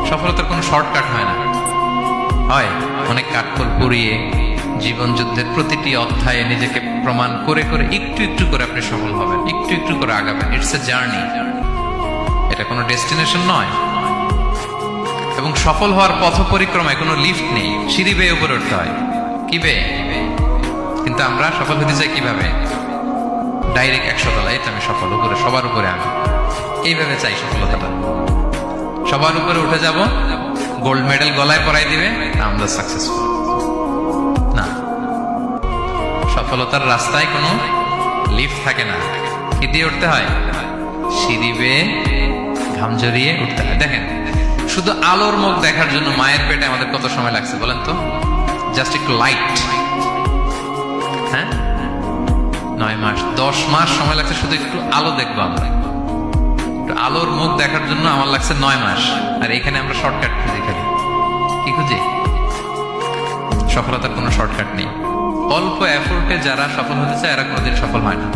সফলতার কোনো শর্টকাট হয় না, হয় অনেক কাঠখড় পুড়িয়ে জীবন যুদ্ধের প্রতিটি অধ্যায়ে নিজেকে প্রমাণ করে করে একটু একটু করে আপনি সফল হবেন, একটু একটু করে আগাবেন। ইটস এ জার্নি, এটা কোনো ডেস্টিনেশন নয়। এবং সফল হওয়ার পথ পরিক্রমায় কোনো লিফট নেই, সিঁড়ি বেয়ে উপরে উঠতে হয়। কি বেয়ে? কিন্তু আমরা সফল হতে চাই কিভাবে? ডাইরেক্ট 100 তলায় আমি সফল, উপরে সবার উপরে আমি, এইভাবে চাই সফলতাটা। সবার উপরে উঠে যাব, গোল্ড মেডেল গলায় পরাই দিবে, আমরা সাকসেসফুল না। সফলতার রাস্তায় কোনো লিফট থাকে না। কি দিয়ে উঠতে হয়? সিঁড়ি বেয়ে ঘাম জড়িয়ে উঠতে হয়। দেখেন, শুধু আলোর মুখ দেখার জন্য মায়ের পেটে আমাদের কত সময় লাগছে বলেন তো? জাস্ট একটু লাইট, হ্যাঁ, 9 মাস 10 মাস সময় লাগছে শুধু একটু আলো দেখবো আমরা। একটু আলোর মুখ দেখার জন্য আমার লাগছে 9 মাস। আর এখানে আমরা শর্টকাট খুঁজি, খালি কি খুঁজি? সফলতার কোনো শর্টকাট নেই। অল্প এফোর্টে যারা সফল হতে চায় এরা কোনোদিন সফল হয় না।